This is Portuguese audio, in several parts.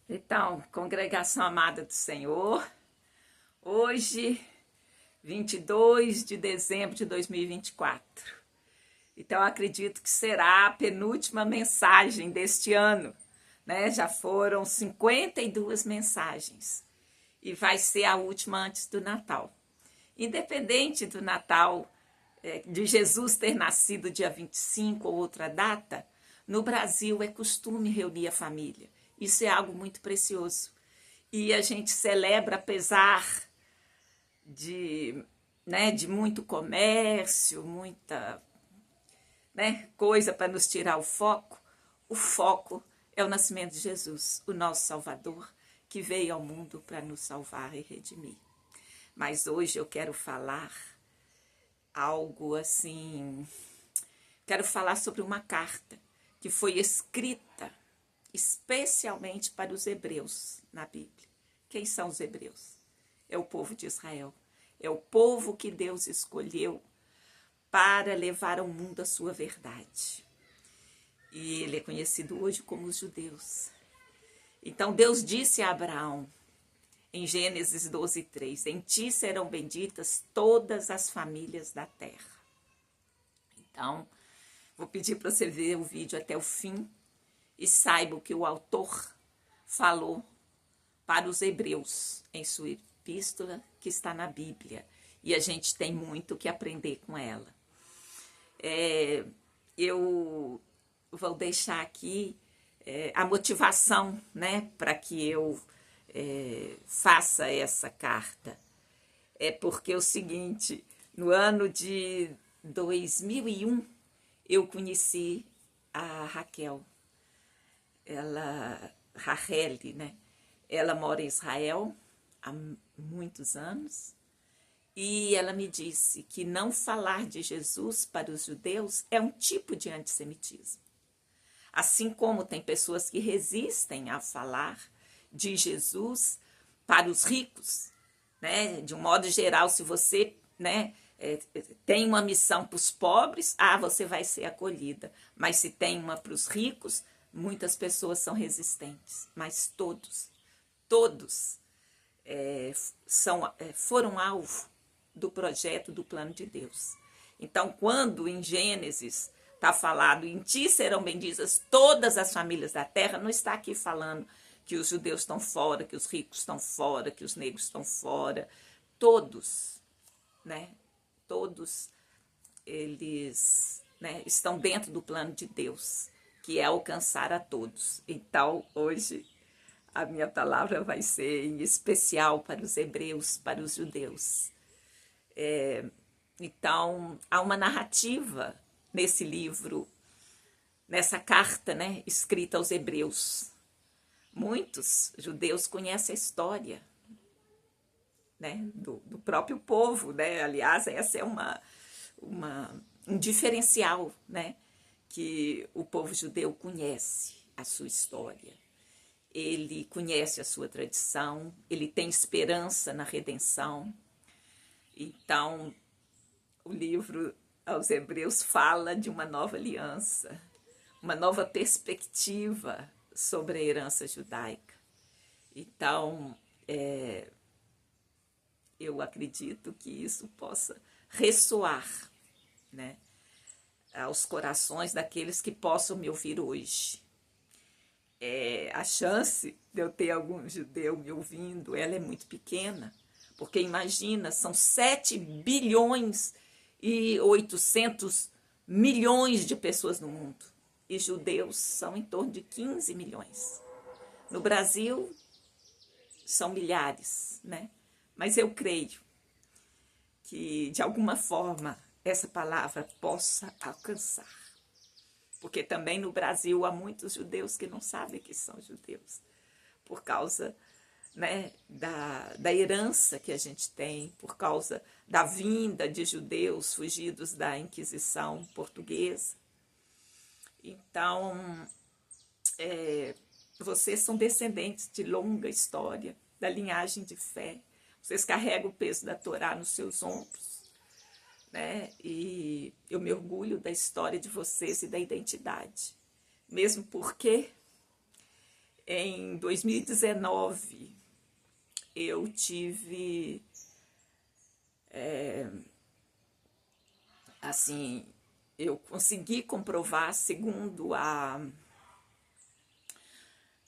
Então, congregação amada do Senhor, hoje, 22 de dezembro de 2024. Então, acredito que será a penúltima mensagem deste ano, né? Já foram 52 mensagens e vai ser a última antes do Natal. Independente do Natal, de Jesus ter nascido dia 25 ou outra data, no Brasil é costume reunir a família. Isso é algo muito precioso. E a gente celebra, apesar de muito comércio, muita coisa para nos tirar o foco é o nascimento de Jesus, o nosso Salvador, que veio ao mundo para nos salvar e redimir. Mas hoje eu quero falar algo assim, quero falar sobre uma carta que foi escrita especialmente para os hebreus na Bíblia. Quem são os hebreus? É o povo de Israel. É o povo que Deus escolheu para levar ao mundo a sua verdade. E ele é conhecido hoje como os judeus. Então Deus disse a Abraão, em Gênesis 12:3, em ti serão benditas todas as famílias da terra. Então, vou pedir para você ver o vídeo até o fim e saiba o que o autor falou para os hebreus em sua epístola, que está na Bíblia. E a gente tem muito que aprender com ela. Eu vou deixar aqui a motivação, para que eu faça essa carta. É porque é o seguinte, no ano de 2001, eu conheci a Raquel, Rachele, Ela mora em Israel há muitos anos e ela me disse que não falar de Jesus para os judeus é um tipo de antissemitismo. Assim como tem pessoas que resistem a falar de Jesus para os ricos, De um modo geral, se você, tem uma missão para os pobres, você vai ser acolhida. Mas se tem uma para os ricos, muitas pessoas são resistentes. Mas todos foram alvo do projeto, do plano de Deus. Então, quando em Gênesis está falado, em ti serão benditas todas as famílias da terra, não está aqui falando que os judeus estão fora, que os ricos estão fora, que os negros estão fora. Todos, Todos eles estão dentro do plano de Deus, que é alcançar a todos. Então, hoje, a minha palavra vai ser em especial para os hebreus, para os judeus. Então, há uma narrativa nesse livro, nessa carta, escrita aos hebreus. Muitos judeus conhecem a história, do próprio povo, Aliás, essa é um diferencial, que o povo judeu conhece a sua história. Ele conhece a sua tradição, ele tem esperança na redenção. Então, o livro aos Hebreus fala de uma nova aliança, uma nova perspectiva sobre a herança judaica. Então, eu acredito que isso possa ressoar, aos corações daqueles que possam me ouvir hoje. A chance de eu ter algum judeu me ouvindo, ela é muito pequena, porque imagina, são 7 bilhões e 800 milhões de pessoas no mundo, e judeus são em torno de 15 milhões. No Brasil, são milhares, Mas eu creio que, de alguma forma, essa palavra possa alcançar. Porque também no Brasil há muitos judeus que não sabem que são judeus, por causa da herança que a gente tem, por causa da vinda de judeus fugidos da Inquisição portuguesa. Então, vocês são descendentes de longa história, da linhagem de fé. Vocês carregam o peso da Torá nos seus ombros, E eu me orgulho da história de vocês e da identidade. Mesmo porque Em 2019, eu tive, assim, eu consegui comprovar, segundo a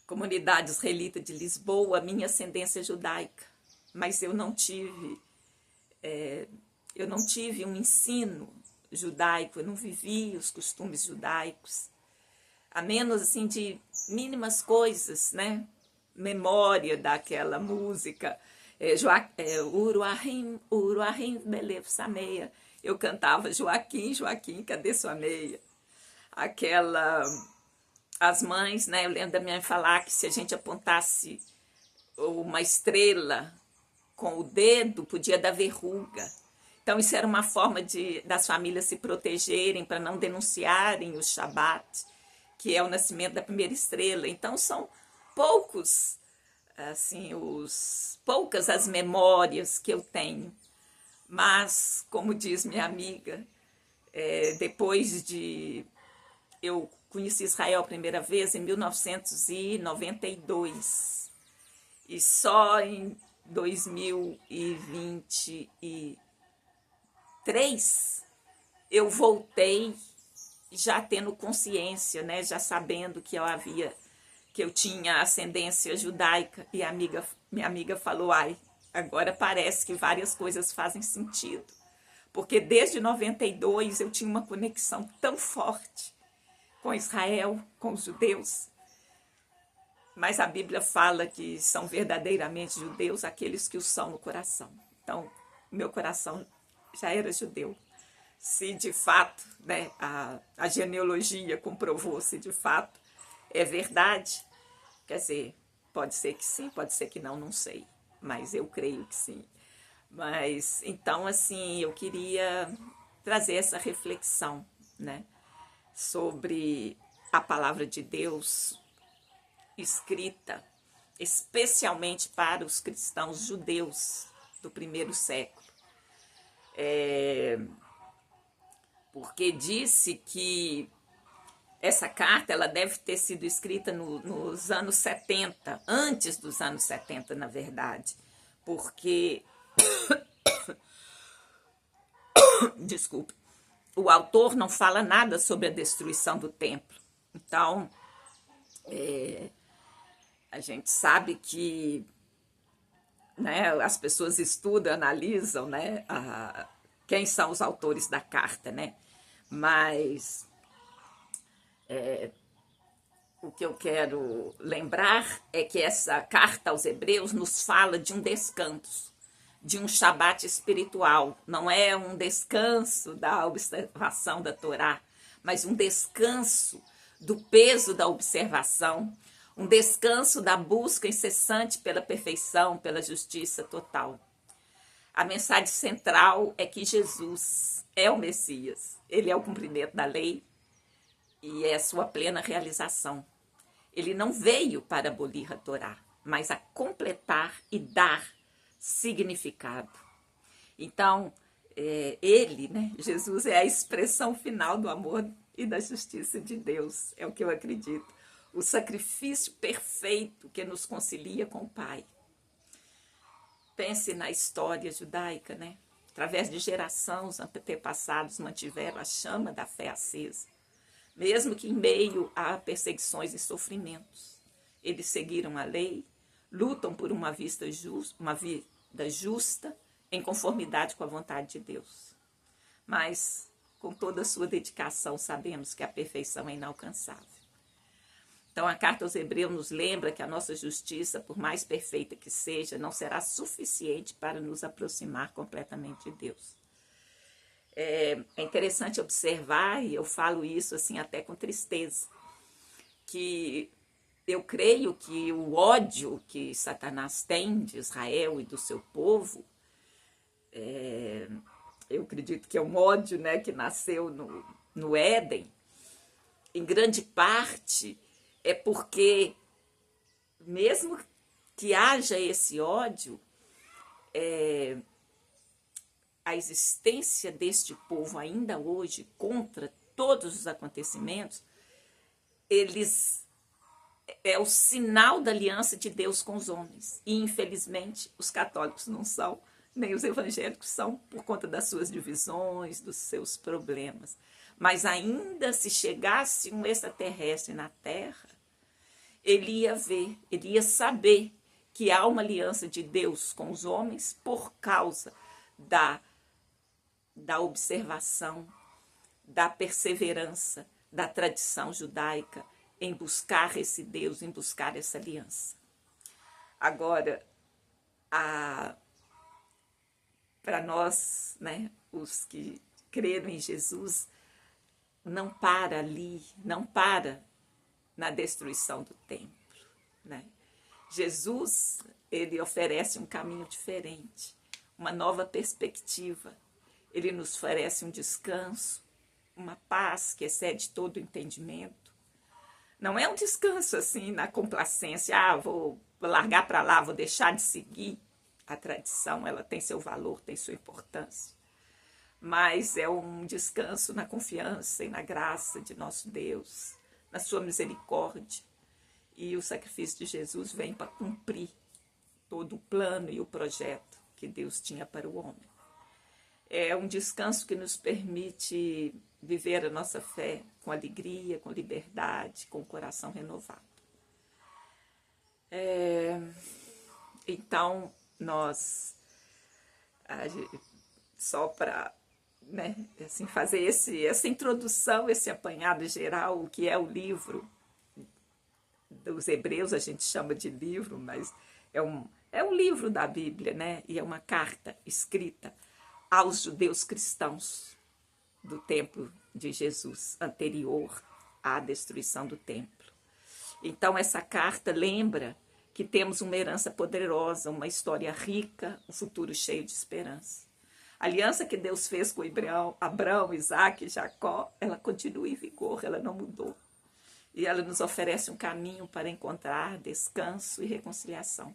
Comunidade Israelita de Lisboa, a minha ascendência judaica. Mas eu não tive um ensino judaico, eu não vivi os costumes judaicos, a menos assim de mínimas coisas, né? Memória daquela música, Uruahim, Uruahim, Belev Sameia. Eu cantava Joaquim, Joaquim, cadê sua meia? As mães, né? Eu lembro da minha mãe falar que se a gente apontasse uma estrela com o dedo, podia dar verruga. Então, isso era uma forma das famílias se protegerem para não denunciarem o Shabat, que é o nascimento da primeira estrela. Então, são poucas as memórias que eu tenho. Mas, como diz minha amiga, eu conheci Israel a primeira vez em 1992. E só em 2023 eu voltei já tendo consciência, né, já sabendo que eu tinha ascendência judaica, e minha amiga falou: ai, agora parece que várias coisas fazem sentido, porque desde 92 eu tinha uma conexão tão forte com Israel, com os judeus. Mas a Bíblia fala que são verdadeiramente judeus aqueles que o são no coração. Então, meu coração já era judeu. Se de fato, né, a genealogia comprovou, se de fato é verdade, quer dizer, pode ser que sim, pode ser que não, não sei. Mas eu creio que sim. Mas, então, assim, eu queria trazer essa reflexão, né, sobre a palavra de Deus escrita especialmente para os cristãos judeus do primeiro século. Porque disse que essa carta ela deve ter sido escrita nos anos 70, antes dos anos 70, na verdade, porque, desculpe, o autor não fala nada sobre a destruição do templo. Então, a gente sabe que, né, as pessoas estudam, analisam, né, quem são os autores da carta, né? Mas o que eu quero lembrar é que essa carta aos Hebreus nos fala de um descanso, de um Shabat espiritual. Não é um descanso da observação da Torá, mas um descanso do peso da observação, um descanso da busca incessante pela perfeição, pela justiça total. A mensagem central é que Jesus é o Messias, ele é o cumprimento da lei e é a sua plena realização. Ele não veio para abolir a Torá, mas a completar e dar significado. Então, ele, né, Jesus, é a expressão final do amor e da justiça de Deus, é o que eu acredito. O sacrifício perfeito que nos concilia com o Pai. Pense na história judaica, né? Através de gerações, os antepassados mantiveram a chama da fé acesa. Mesmo que em meio a perseguições e sofrimentos. Eles seguiram a lei, lutam por uma vida justa, em conformidade com a vontade de Deus. Mas, com toda a sua dedicação, sabemos que a perfeição é inalcançável. Então, a carta aos Hebreus nos lembra que a nossa justiça, por mais perfeita que seja, não será suficiente para nos aproximar completamente de Deus. É interessante observar, e eu falo isso assim até com tristeza, que eu creio que o ódio que Satanás tem de Israel e do seu povo, eu acredito que é um ódio, né, que nasceu no Éden, em grande parte é porque, mesmo que haja esse ódio, a existência deste povo ainda hoje, contra todos os acontecimentos, eles é o sinal da aliança de Deus com os homens. E, infelizmente, os católicos não são, nem os evangélicos são, por conta das suas divisões, dos seus problemas. Mas ainda se chegasse um extraterrestre na Terra, ele ia ver, ele ia saber que há uma aliança de Deus com os homens por causa da observação, da perseverança, da tradição judaica em buscar esse Deus, em buscar essa aliança. Agora, para nós, né, os que creram em Jesus, não para ali, não para na destruição do templo, né? Jesus, ele oferece um caminho diferente, uma nova perspectiva. Ele nos oferece um descanso, uma paz que excede todo o entendimento. Não é um descanso assim na complacência, vou largar para lá, vou deixar de seguir a tradição, ela tem seu valor, tem sua importância. Mas é um descanso na confiança e na graça de nosso Deus, na sua misericórdia. E o sacrifício de Jesus vem para cumprir todo o plano e o projeto que Deus tinha para o homem. É um descanso que nos permite viver a nossa fé com alegria, com liberdade, com o coração renovado. Então, nós, só para, né, assim, fazer essa introdução, esse apanhado geral, o que é o livro dos Hebreus, a gente chama de livro, mas é um livro da Bíblia, né? E é uma carta escrita aos judeus cristãos do tempo de Jesus, anterior à destruição do templo. Então, essa carta lembra que temos uma herança poderosa, uma história rica, um futuro cheio de esperança. A aliança que Deus fez com Abraão, Isaac e Jacó, ela continua em vigor, ela não mudou. E ela nos oferece um caminho para encontrar descanso e reconciliação.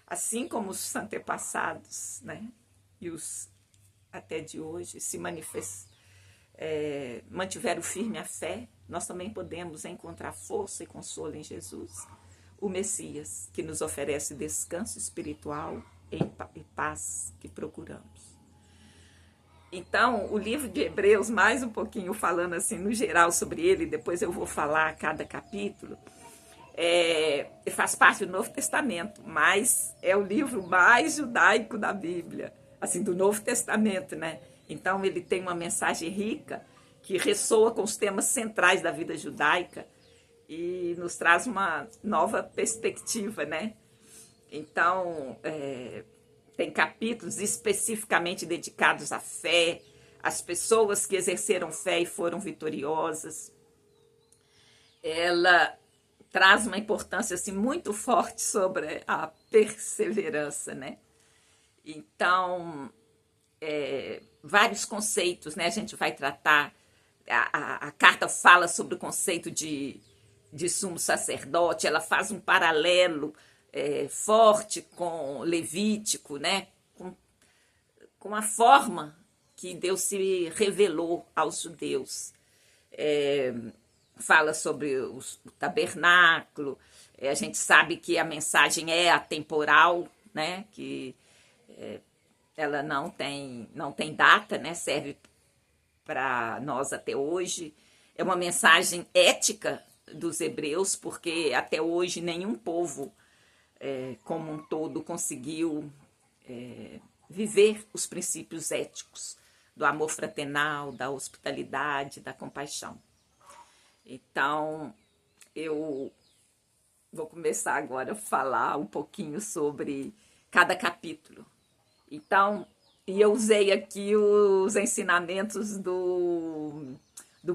Assim como os antepassados, né, e os até de hoje mantiveram firme a fé, nós também podemos encontrar força e consolo em Jesus, o Messias, que nos oferece descanso espiritual e paz que procuramos. Então, o livro de Hebreus, mais um pouquinho falando assim no geral sobre ele, depois eu vou falar cada capítulo, faz parte do Novo Testamento, mas é o livro mais judaico da Bíblia, assim, do Novo Testamento, né? Então, ele tem uma mensagem rica que ressoa com os temas centrais da vida judaica e nos traz uma nova perspectiva, né? Então, tem capítulos especificamente dedicados à fé, às pessoas que exerceram fé e foram vitoriosas. Ela traz uma importância assim, muito forte sobre a perseverança, né? Então, vários conceitos, né? A gente vai tratar, a carta fala sobre o conceito de sumo sacerdote, ela faz um paralelo forte com Levítico, né? Com a forma que Deus se revelou aos judeus. Fala sobre o tabernáculo, a gente sabe que a mensagem é atemporal, né? Que ela não tem data, né? Serve para nós até hoje. É uma mensagem ética dos hebreus, porque até hoje nenhum povo como um todo conseguiu viver os princípios éticos do amor fraternal, da hospitalidade, da compaixão. Então, eu vou começar agora a falar um pouquinho sobre cada capítulo. Então, eu usei aqui os ensinamentos do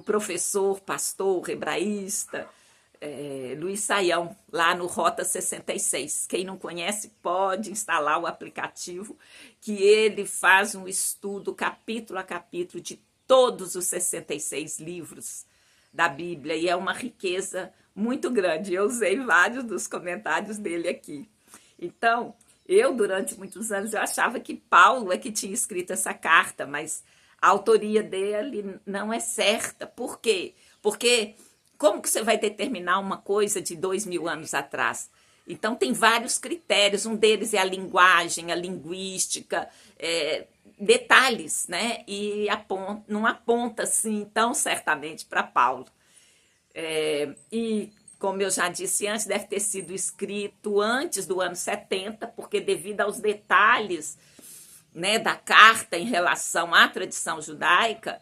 professor, pastor, hebraísta, Luiz Saião, lá no Rota 66. Quem não conhece pode instalar o aplicativo, que ele faz um estudo capítulo a capítulo de todos os 66 livros da Bíblia, e é uma riqueza muito grande. Eu usei vários dos comentários dele aqui. Então, durante muitos anos, eu achava que Paulo é que tinha escrito essa carta, mas a autoria dele não é certa. Por quê? Porque Como que você vai determinar uma coisa de 2000 anos atrás? Então, tem vários critérios, um deles é a linguagem, a linguística, detalhes, né? E não aponta, assim, tão certamente para Paulo. E, como eu já disse antes, deve ter sido escrito antes do ano 70, porque devido aos detalhes, né, da carta em relação à tradição judaica,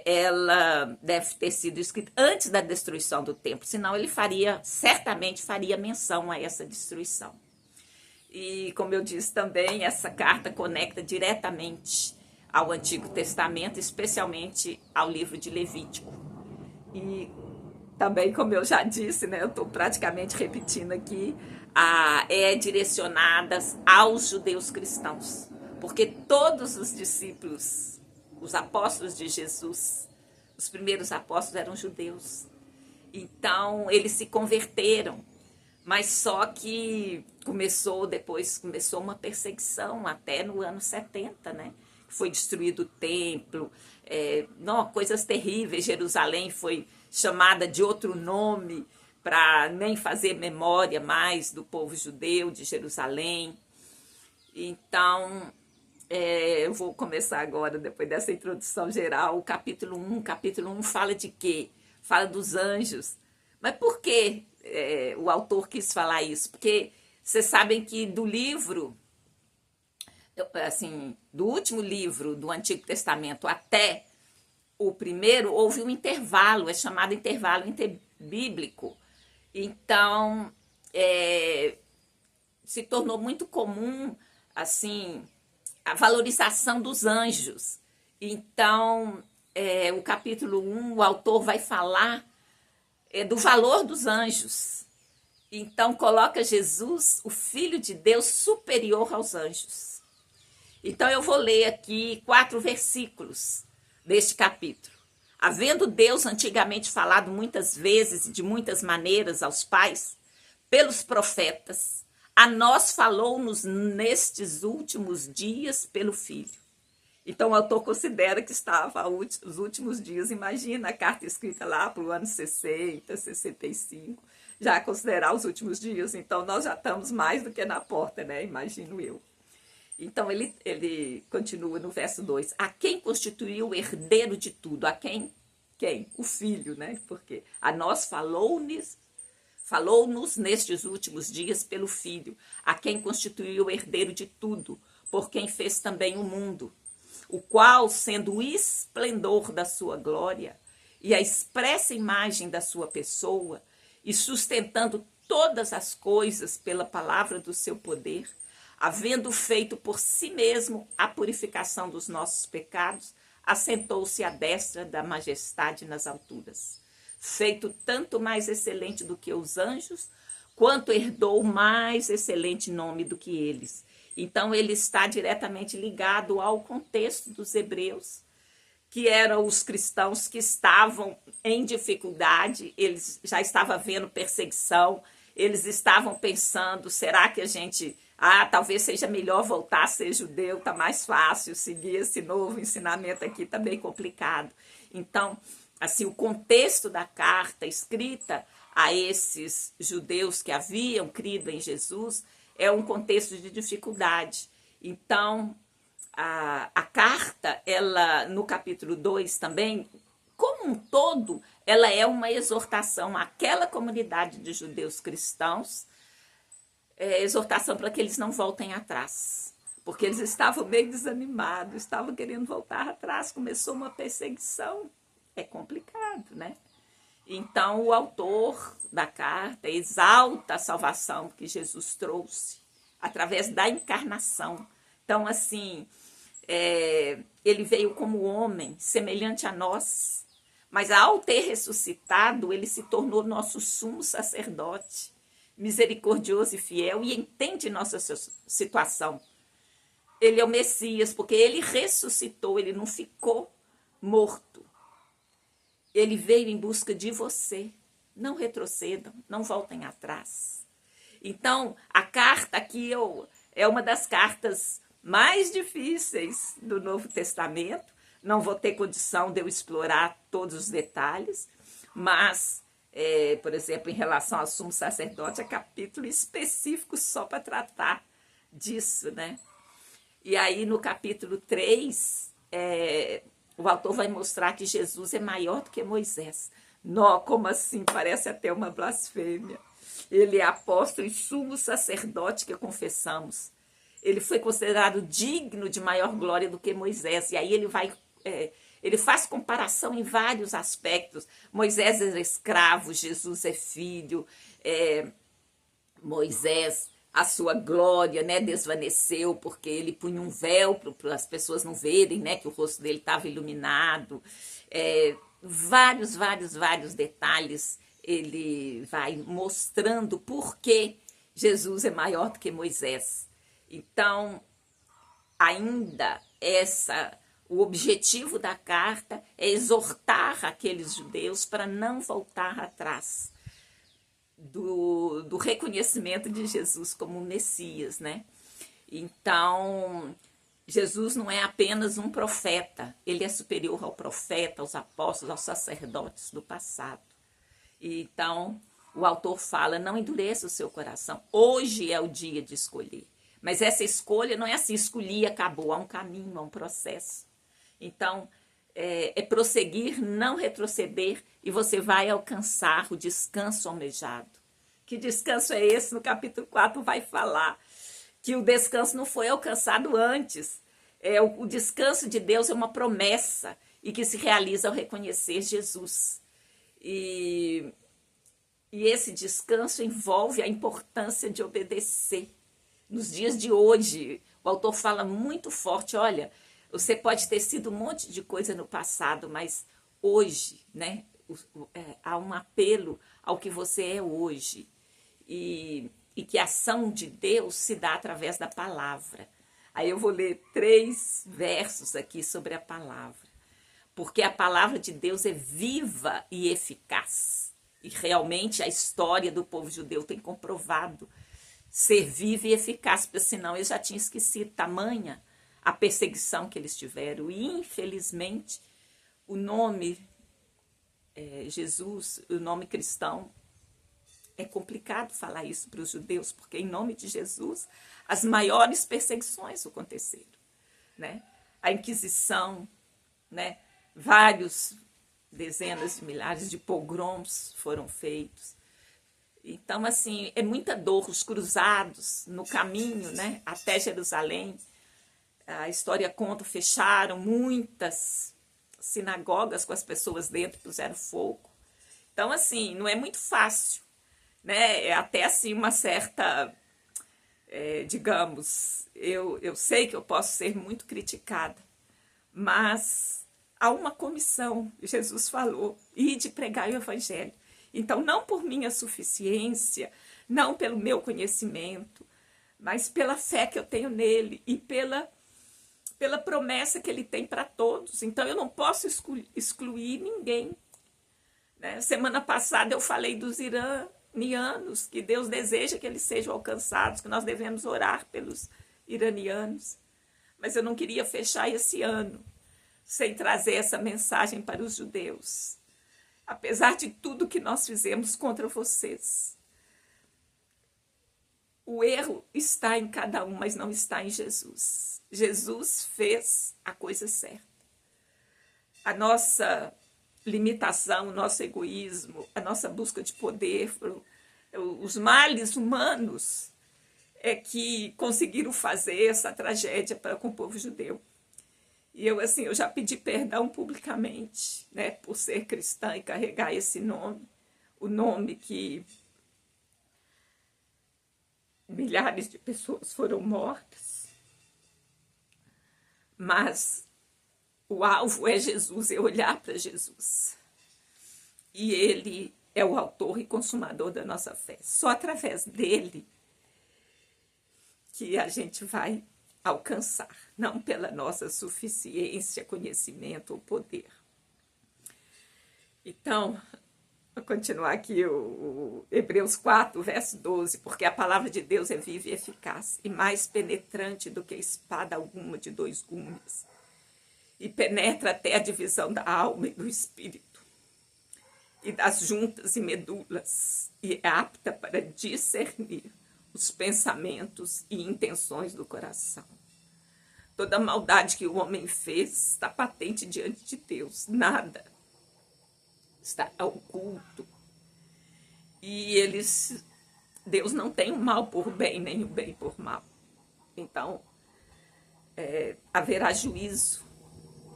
ela deve ter sido escrita antes da destruição do templo, senão ele certamente faria menção a essa destruição. E, como eu disse também, essa carta conecta diretamente ao Antigo Testamento, especialmente ao livro de Levítico. E também, como eu já disse, né, eu estou praticamente repetindo aqui, é direcionada aos judeus cristãos, porque todos os discípulos, os apóstolos de Jesus, os primeiros apóstolos eram judeus. Então, eles se converteram, mas só que depois começou uma perseguição até no ano 70, né? Foi destruído o templo, coisas terríveis. Jerusalém foi chamada de outro nome para nem fazer memória mais do povo judeu de Jerusalém. Então, eu vou começar agora, depois dessa introdução geral, o capítulo 1. O capítulo 1 fala de quê? Fala dos anjos. Mas por que o autor quis falar isso? Porque vocês sabem que do livro, assim, do último livro do Antigo Testamento até o primeiro, houve um intervalo, é chamado intervalo interbíblico. Então, se tornou muito comum, assim, a valorização dos anjos. Então, o capítulo 1, o autor vai falar do valor dos anjos. Então, coloca Jesus, o Filho de Deus, superior aos anjos. Então, eu vou ler aqui 4 versículos deste capítulo. Havendo Deus antigamente falado muitas vezes e de muitas maneiras aos pais, pelos profetas, a nós falou-nos nestes últimos dias pelo Filho. Então, o autor considera que estava os últimos dias. Imagina a carta escrita lá para o ano 60, 65, já considerar os últimos dias. Então, nós já estamos mais do que na porta, né? Imagino eu. Então, ele continua no verso 2. A quem constituiu o herdeiro de tudo? A quem? Quem? O Filho, né? Porque a nós falou-nos nestes últimos dias pelo Filho, a quem constituiu o herdeiro de tudo, por quem fez também o mundo, o qual, sendo o esplendor da sua glória e a expressa imagem da sua pessoa, e sustentando todas as coisas pela palavra do seu poder, havendo feito por si mesmo a purificação dos nossos pecados, assentou-se à destra da majestade nas alturas. Feito tanto mais excelente do que os anjos, quanto herdou mais excelente nome do que eles. Então, ele está diretamente ligado ao contexto dos hebreus, que eram os cristãos que estavam em dificuldade, eles já estavam vendo perseguição, eles estavam pensando, será que a gente... talvez seja melhor voltar a ser judeu, tá mais fácil, seguir esse novo ensinamento aqui tá bem complicado. Então, assim, o contexto da carta escrita a esses judeus que haviam crido em Jesus é um contexto de dificuldade. Então, a carta, ela, no capítulo 2 também, como um todo, ela é uma exortação àquela comunidade de judeus cristãos, exortação para que eles não voltem atrás, porque eles estavam meio desanimados, estavam querendo voltar atrás, começou uma perseguição, é complicado, né? Então, o autor da carta exalta a salvação que Jesus trouxe através da encarnação. Então, assim, ele veio como homem, semelhante a nós, mas ao ter ressuscitado, ele se tornou nosso sumo sacerdote, misericordioso e fiel, e entende nossa situação. Ele é o Messias, porque ele ressuscitou, ele não ficou morto. Ele veio em busca de você. Não retrocedam, não voltem atrás. Então, a carta aqui é uma das cartas mais difíceis do Novo Testamento. Não vou ter condição de eu explorar todos os detalhes. Mas, por exemplo, em relação ao sumo sacerdote, é capítulo específico só para tratar disso, né? E aí, no capítulo 3, o autor vai mostrar que Jesus é maior do que Moisés. Não, como assim? Parece até uma blasfêmia. Ele é apóstolo e sumo sacerdote que confessamos. Ele foi considerado digno de maior glória do que Moisés. E aí ele faz comparação em vários aspectos. Moisés era escravo, Jesus é filho, Moisés, a sua glória, né, desvaneceu porque ele punha um véu para as pessoas não verem, né, que o rosto dele estava iluminado. Vários detalhes ele vai mostrando por que Jesus é maior do que Moisés. Então, ainda o objetivo da carta é exortar aqueles judeus para não voltar atrás do reconhecimento de Jesus como Messias, né? Então, Jesus não é apenas um profeta, ele é superior ao profeta, aos apóstolos, aos sacerdotes do passado. Então, o autor fala, não endureça o seu coração, hoje é o dia de escolher. Mas essa escolha não é assim, escolhi e acabou, há um caminho, há um processo. Então, é prosseguir, não retroceder, e você vai alcançar o descanso almejado. Que descanso é esse? No capítulo 4 vai falar que o descanso não foi alcançado antes. O descanso de Deus é uma promessa e que se realiza ao reconhecer Jesus. E esse descanso envolve a importância de obedecer. Nos dias de hoje, o autor fala muito forte, olha, você pode ter sido um monte de coisa no passado, mas hoje, né, há um apelo ao que você é hoje. E que a ação de Deus se dá através da palavra. Aí eu vou ler 3 versos aqui sobre a palavra. Porque a palavra de Deus é viva e eficaz. E realmente a história do povo judeu tem comprovado ser viva e eficaz, porque senão eu já tinha esquecido tamanha a perseguição que eles tiveram. E infelizmente o nome Jesus, o nome cristão, é complicado falar isso para os judeus, porque em nome de Jesus as maiores perseguições aconteceram, né? A Inquisição, né? Dezenas de milhares de pogroms foram feitos. Então, assim, é muita dor. Os cruzados no caminho, né, até Jerusalém, a história conta, fecharam muitas sinagogas com as pessoas dentro, puseram fogo. Então, assim, não é muito fácil, né? É até assim uma certa, digamos, eu sei que eu posso ser muito criticada, mas há uma comissão, Jesus falou, ide pregar o evangelho. Então, não por minha suficiência, não pelo meu conhecimento, mas pela fé que eu tenho nele e pela promessa que ele tem para todos. Então, eu não posso excluir ninguém. Né? Semana passada eu falei dos iranianos, que Deus deseja que eles sejam alcançados, que nós devemos orar pelos iranianos. Mas eu não queria fechar esse ano sem trazer essa mensagem para os judeus. Apesar de tudo que nós fizemos contra vocês, o erro está em cada um, mas não está em Jesus. Jesus fez a coisa certa. A nossa limitação, o nosso egoísmo, a nossa busca de poder, os males humanos é que conseguiram fazer essa tragédia com o povo judeu. E eu já pedi perdão publicamente, né, por ser cristã e carregar esse nome, o nome que milhares de pessoas foram mortas. Mas o alvo é Jesus, é olhar para Jesus. E ele é o autor e consumador da nossa fé. Só através dele que a gente vai alcançar, não pela nossa suficiência, conhecimento ou poder. Então, vou continuar aqui o Hebreus 4, verso 12, porque a palavra de Deus é viva e eficaz, e mais penetrante do que espada alguma de 2 gumes, e penetra até a divisão da alma e do espírito, e das juntas e medulas, e é apta para discernir os pensamentos e intenções do coração. Toda maldade que o homem fez está patente diante de Deus, nada está oculto. E Deus não tem o mal por bem, nem o bem por mal. Então, haverá juízo,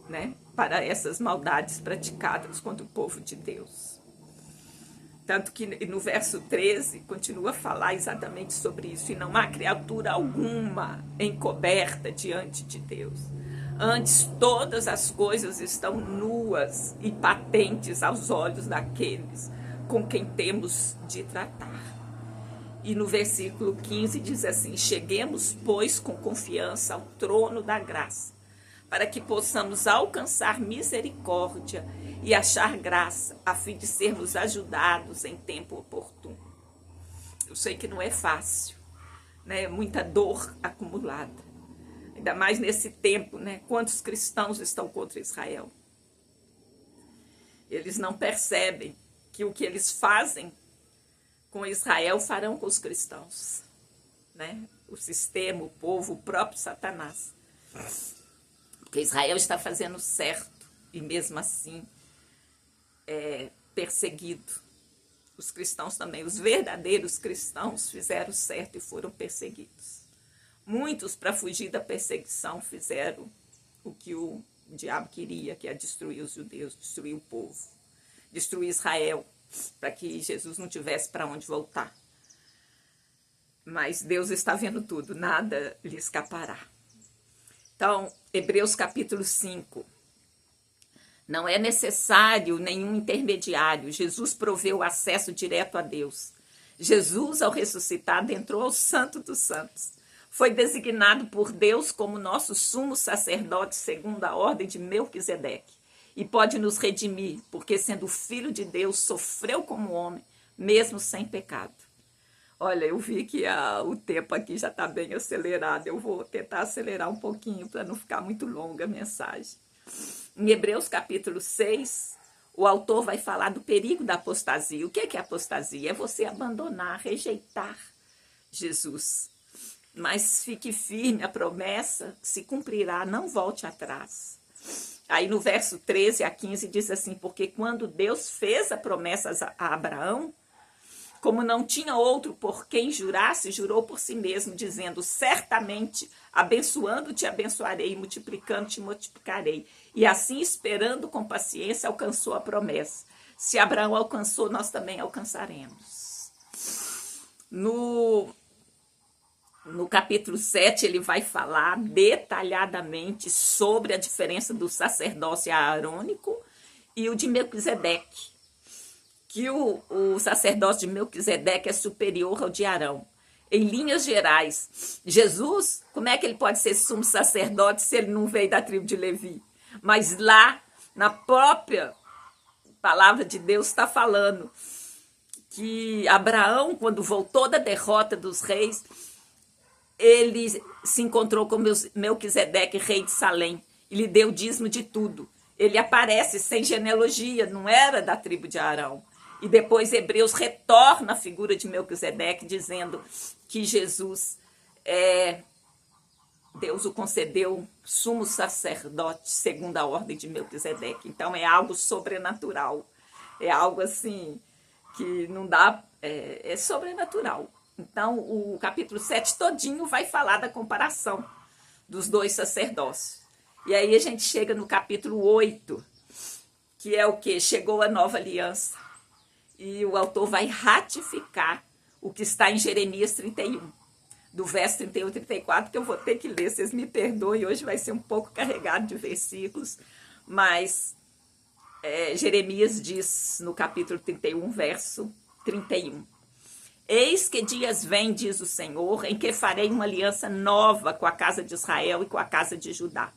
né, para essas maldades praticadas contra o povo de Deus. Tanto que no verso 13 continua a falar exatamente sobre isso. E não há criatura alguma encoberta diante de Deus. Antes, todas as coisas estão nuas e patentes aos olhos daqueles com quem temos de tratar. E no versículo 15 diz assim: cheguemos, pois, com confiança ao trono da graça, para que possamos alcançar misericórdia e achar graça, a fim de sermos ajudados em tempo oportuno. Eu sei que não é fácil, né? Muita dor acumulada. Ainda mais nesse tempo, né? Quantos cristãos estão contra Israel? Eles não percebem que o que eles fazem com Israel farão com os cristãos, né? O sistema, o povo, o próprio Satanás. Porque Israel está fazendo certo e mesmo assim é perseguido. Os cristãos também, os verdadeiros cristãos fizeram certo e foram perseguidos. Muitos, para fugir da perseguição, fizeram o que o diabo queria, que é destruir os judeus, destruir o povo, destruir Israel, para que Jesus não tivesse para onde voltar. Mas Deus está vendo tudo, nada lhe escapará. Então, Hebreus capítulo 5. Não é necessário nenhum intermediário. Jesus proveu o acesso direto a Deus. Jesus, ao ressuscitar, entrou ao Santo dos Santos. Foi designado por Deus como nosso sumo sacerdote segundo a ordem de Melquisedeque. E pode nos redimir, porque sendo filho de Deus, sofreu como homem, mesmo sem pecado. Olha, eu vi que o tempo aqui já está bem acelerado. Eu vou tentar acelerar um pouquinho para não ficar muito longa a mensagem. Em Hebreus capítulo 6, o autor vai falar do perigo da apostasia. O que é apostasia? É você abandonar, rejeitar Jesus. Mas fique firme, a promessa se cumprirá, não volte atrás. Aí no verso 13 a 15 diz assim: porque quando Deus fez a promessa a Abraão, como não tinha outro por quem jurasse, jurou por si mesmo, dizendo: certamente, abençoando-te, abençoarei, multiplicando-te, multiplicarei. E assim, esperando com paciência, alcançou a promessa. Se Abraão alcançou, nós também alcançaremos. No capítulo 7, ele vai falar detalhadamente sobre a diferença do sacerdócio aarônico e o de Melquisedeque. Que o sacerdócio de Melquisedeque é superior ao de Arão. Em linhas gerais, Jesus, como é que ele pode ser sumo sacerdote se ele não veio da tribo de Levi? Mas lá, na própria palavra de Deus, está falando que Abraão, quando voltou da derrota dos reis, ele se encontrou com Melquisedeque, rei de Salém, e lhe deu dízimo de tudo. Ele aparece sem genealogia, não era da tribo de Arão. E depois Hebreus retorna a figura de Melquisedeque, dizendo que Jesus, Deus o concedeu sumo sacerdote segundo a ordem de Melquisedeque. Então é algo sobrenatural, é algo assim que não dá, é sobrenatural. Então o capítulo 7 todinho vai falar da comparação dos dois sacerdócios. E aí a gente chega no capítulo 8, que é o que? Chegou a nova aliança. E o autor vai ratificar o que está em Jeremias 31, do verso 31 e 34, que eu vou ter que ler, vocês me perdoem, hoje vai ser um pouco carregado de versículos, mas Jeremias diz no capítulo 31, verso 31. Eis que dias vêm, diz o Senhor, em que farei uma aliança nova com a casa de Israel e com a casa de Judá.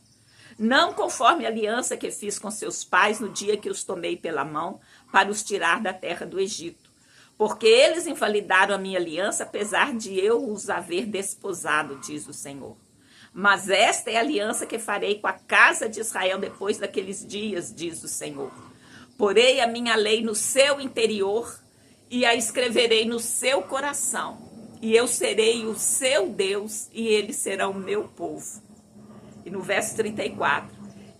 Não conforme a aliança que fiz com seus pais no dia que os tomei pela mão para os tirar da terra do Egito. Porque eles invalidaram a minha aliança, apesar de eu os haver desposado, diz o Senhor. Mas esta é a aliança que farei com a casa de Israel depois daqueles dias, diz o Senhor. Porei a minha lei no seu interior e a escreverei no seu coração. E eu serei o seu Deus e eles serão o meu povo. E no verso 34,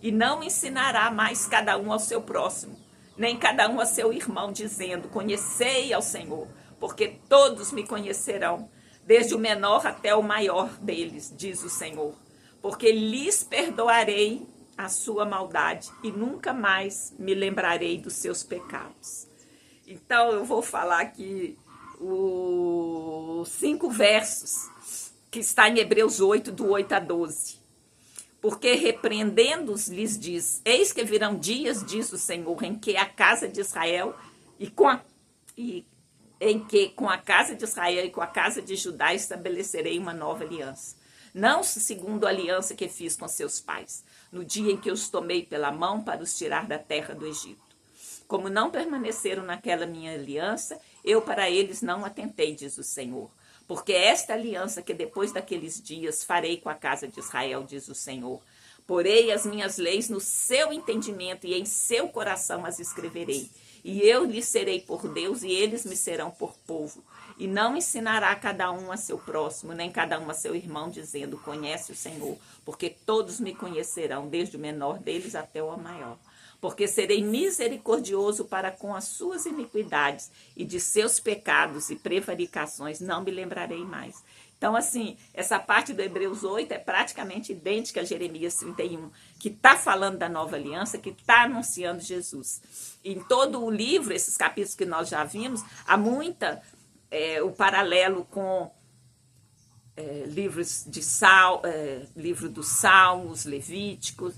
e não ensinará mais cada um ao seu próximo, nem cada um a seu irmão, dizendo, conhecei ao Senhor, porque todos me conhecerão, desde o menor até o maior deles, diz o Senhor. Porque lhes perdoarei a sua maldade e nunca mais me lembrarei dos seus pecados. Então eu vou falar aqui os 5 versos que está em Hebreus 8, do 8 a 12. Porque repreendendo-os lhes diz, eis que virão dias, diz o Senhor, em que a casa de Israel com a casa de Israel e com a casa de Judá estabelecerei uma nova aliança. Não segundo a aliança que fiz com seus pais, no dia em que os tomei pela mão para os tirar da terra do Egito. Como não permaneceram naquela minha aliança, eu para eles não atentei, diz o Senhor. Porque esta aliança que depois daqueles dias farei com a casa de Israel, diz o Senhor. Porei as minhas leis no seu entendimento e em seu coração as escreverei. E eu lhes serei por Deus e eles me serão por povo. E não ensinará cada um a seu próximo, nem cada um a seu irmão, dizendo, conhece o Senhor. Porque todos me conhecerão, desde o menor deles até o maior. Porque serei misericordioso para com as suas iniquidades e de seus pecados e prevaricações não me lembrarei mais. Então, assim, essa parte do Hebreus 8 é praticamente idêntica a Jeremias 31, que está falando da nova aliança, que está anunciando Jesus. Em todo o livro, esses capítulos que nós já vimos, há o paralelo com livros livro dos Salmos, Levíticos.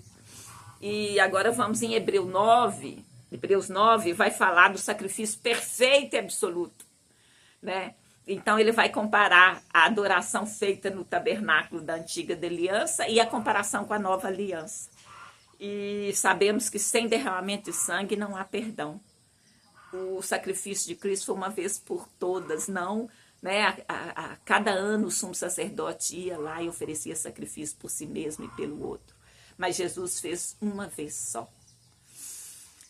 E agora vamos em Hebreus 9. Hebreus 9 vai falar do sacrifício perfeito e absoluto, né? Então ele vai comparar a adoração feita no tabernáculo da antiga aliança e a comparação com a nova aliança. E sabemos que sem derramamento de sangue não há perdão. O sacrifício de Cristo foi uma vez por todas, não, né? A cada ano o sumo sacerdote ia lá e oferecia sacrifício por si mesmo e pelo outro. Mas Jesus fez uma vez só.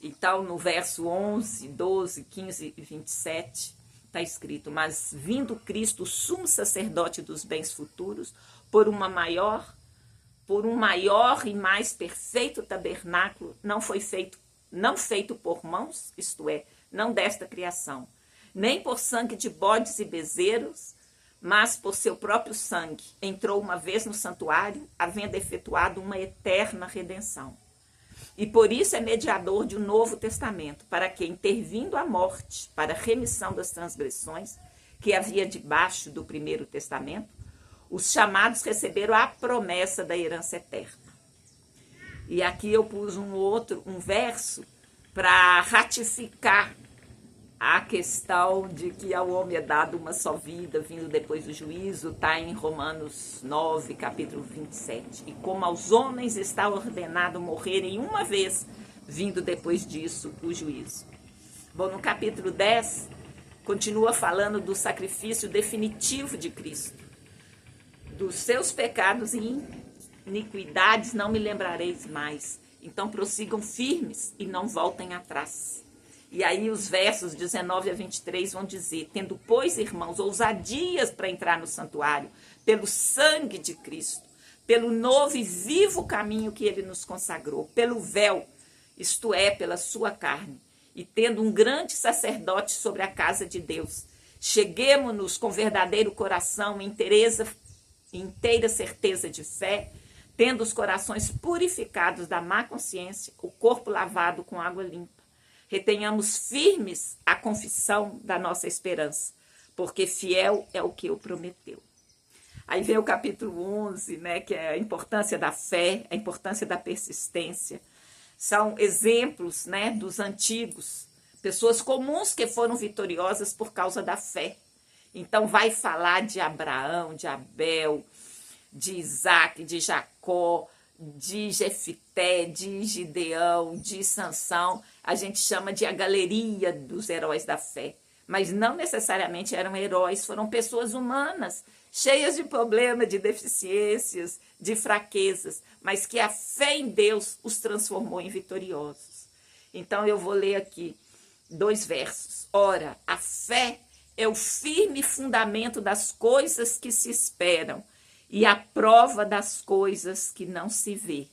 Então, no verso 11, 12, 15 e 27, está escrito, mas vindo Cristo, o sumo sacerdote dos bens futuros, por um maior e mais perfeito tabernáculo, não feito por mãos, isto é, não desta criação, nem por sangue de bodes e bezerros, mas por seu próprio sangue, entrou uma vez no santuário, havendo efetuado uma eterna redenção. E por isso é mediador de um novo testamento, para que, intervindo a morte para a remissão das transgressões que havia debaixo do primeiro testamento, os chamados receberam a promessa da herança eterna. E aqui eu pus um verso para ratificar a questão de que ao homem é dado uma só vida, vindo depois do juízo, está em Romanos 9, capítulo 27. E como aos homens está ordenado morrerem uma vez, vindo depois disso o juízo. Bom, no capítulo 10, continua falando do sacrifício definitivo de Cristo. Dos seus pecados e iniquidades não me lembrareis mais. Então prossigam firmes e não voltem atrás. E aí os versos 19 a 23 vão dizer, tendo, pois, irmãos, ousadias para entrar no santuário, pelo sangue de Cristo, pelo novo e vivo caminho que ele nos consagrou, pelo véu, isto é, pela sua carne, e tendo um grande sacerdote sobre a casa de Deus, cheguemo-nos com verdadeiro coração, inteira certeza de fé, tendo os corações purificados da má consciência, o corpo lavado com água limpa. Retenhamos firmes a confissão da nossa esperança, porque fiel é o que o prometeu. Aí vem o capítulo 11, né, que é a importância da fé, a importância da persistência. São exemplos, né, dos antigos, pessoas comuns que foram vitoriosas por causa da fé. Então vai falar de Abraão, de Abel, de Isaac, de Jacó, de Jefité, de Gideão, de Sansão. A gente chama de a galeria dos heróis da fé. Mas não necessariamente eram heróis, foram pessoas humanas, cheias de problemas, de deficiências, de fraquezas, mas que a fé em Deus os transformou em vitoriosos. Então eu vou ler aqui 2 versos. Ora, a fé é o firme fundamento das coisas que se esperam e a prova das coisas que não se vê.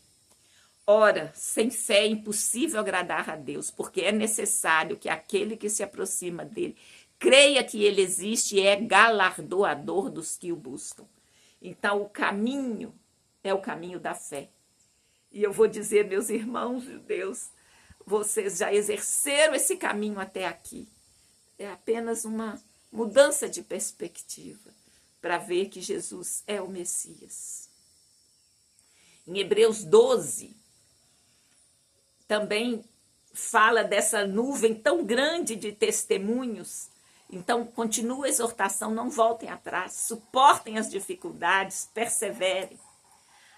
Ora, sem fé é impossível agradar a Deus, porque é necessário que aquele que se aproxima dele creia que ele existe e é galardoador dos que o buscam. Então, o caminho é o caminho da fé. E eu vou dizer, meus irmãos de Deus, vocês já exerceram esse caminho até aqui. É apenas uma mudança de perspectiva para ver que Jesus é o Messias. Em Hebreus 12, também fala dessa nuvem tão grande de testemunhos. Então, continua a exortação, não voltem atrás, suportem as dificuldades, perseverem.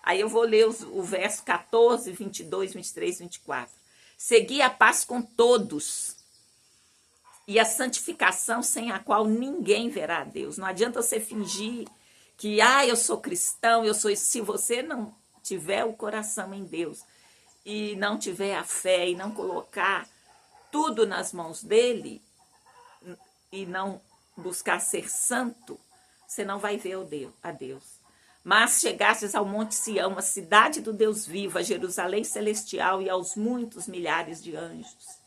Aí eu vou ler o verso 14, 22, 23, 24. Segui a paz com todos e a santificação sem a qual ninguém verá a Deus. Não adianta você fingir que, eu sou cristão, eu sou isso. Se você não tiver o coração em Deus e não tiver a fé e não colocar tudo nas mãos dele e não buscar ser santo, você não vai ver a Deus. Mas chegastes ao Monte Sião, a cidade do Deus vivo, a Jerusalém celestial e aos muitos milhares de anjos,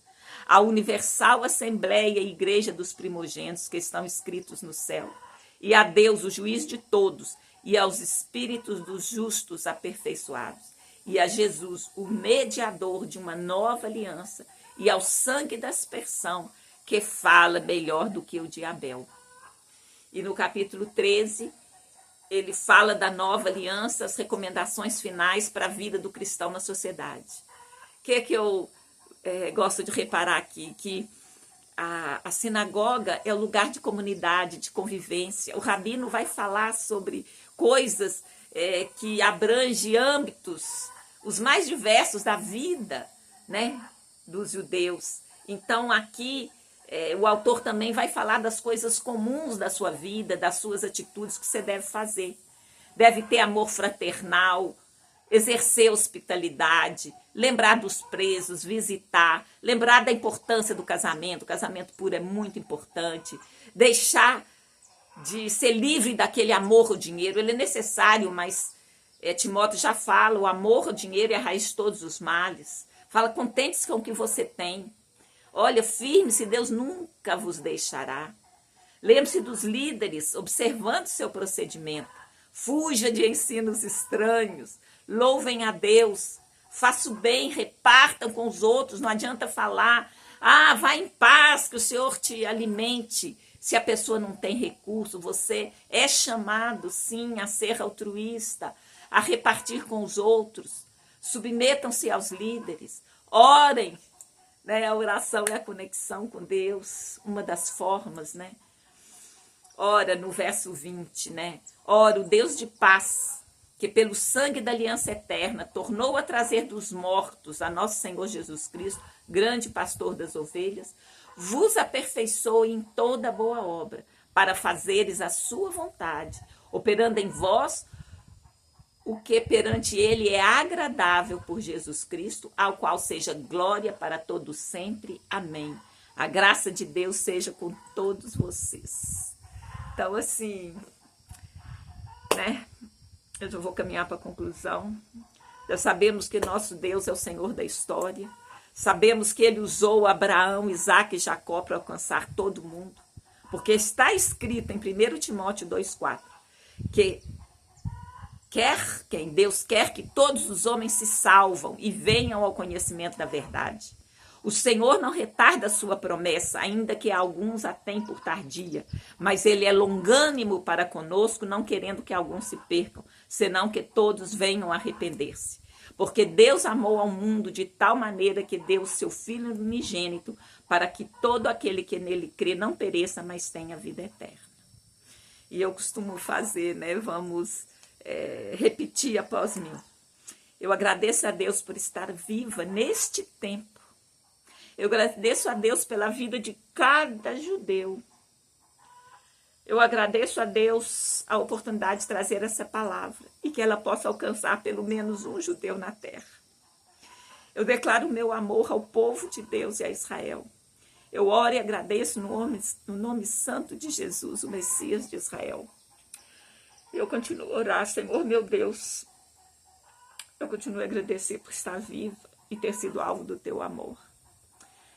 a universal assembleia e igreja dos primogênitos que estão escritos no céu, e a Deus, o juiz de todos, e aos espíritos dos justos aperfeiçoados, e a Jesus, o mediador de uma nova aliança, e ao sangue da aspersão, que fala melhor do que o de Abel. E no capítulo 13, ele fala da nova aliança, as recomendações finais para a vida do cristão na sociedade. O que eu gosto de reparar aqui? Que a sinagoga é o lugar de comunidade, de convivência. O rabino vai falar sobre coisas que abrangem âmbitos, os mais diversos da vida, né, dos judeus. Então, aqui, o autor também vai falar das coisas comuns da sua vida, das suas atitudes que você deve fazer. Deve ter amor fraternal, exercer hospitalidade, lembrar dos presos, visitar, lembrar da importância do casamento. O casamento puro é muito importante. Deixar de ser livre daquele amor ao dinheiro. Ele é necessário, mas Timóteo já fala, o amor ao dinheiro é a raiz de todos os males. Fala, contente-se com o que você tem. Olha, firme-se, Deus nunca vos deixará. Lembre-se dos líderes, observando seu procedimento. Fuja de ensinos estranhos. Louvem a Deus. Faça o bem, repartam com os outros. Não adianta falar, vá em paz, que o Senhor te alimente. Se a pessoa não tem recurso, você é chamado, sim, a ser altruísta, a repartir com os outros. Submetam-se aos líderes. Orem. A oração é a conexão com Deus, uma das formas, né? Ora, no verso 20, né? Ora, o Deus de paz, que pelo sangue da aliança eterna tornou a trazer dos mortos a nosso Senhor Jesus Cristo, grande pastor das ovelhas, vos aperfeiçoe em toda boa obra, para fazeres a sua vontade, operando em vós o que perante ele é agradável por Jesus Cristo, ao qual seja glória para todos sempre. Amém. A graça de Deus seja com todos vocês. Então, assim, né? Eu já vou caminhar para a conclusão. Já sabemos que nosso Deus é o Senhor da história. Sabemos que ele usou Abraão, Isaque e Jacó para alcançar todo mundo. Porque está escrito em 1 Timóteo 2,4 que Deus quer que todos os homens se salvam e venham ao conhecimento da verdade. O Senhor não retarda a sua promessa, ainda que alguns a tenham por tardia, mas ele é longânimo para conosco, não querendo que alguns se percam, senão que todos venham a arrepender-se. Porque Deus amou ao mundo de tal maneira que deu o seu Filho unigênito, para que todo aquele que nele crê não pereça, mas tenha vida eterna. E eu costumo fazer, né? Vamos repetir após mim. Eu agradeço a Deus por estar viva neste tempo. Eu agradeço a Deus pela vida de cada judeu. Eu agradeço a Deus a oportunidade de trazer essa palavra e que ela possa alcançar pelo menos um judeu na terra. Eu declaro o meu amor ao povo de Deus e a Israel. Eu oro e agradeço no nome santo de Jesus, o Messias de Israel. Eu continuo a orar, Senhor meu Deus. Eu continuo a agradecer por estar viva e ter sido alvo do teu amor.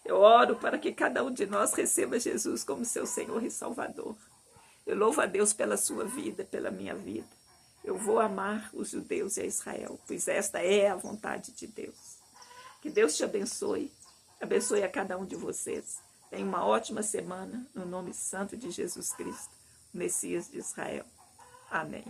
Eu oro para que cada um de nós receba Jesus como seu Senhor e Salvador. Eu louvo a Deus pela sua vida, pela minha vida. Eu vou amar os judeus e a Israel, pois esta é a vontade de Deus. Que Deus te abençoe a cada um de vocês. Tenha uma ótima semana, no nome santo de Jesus Cristo, Messias de Israel. Amém.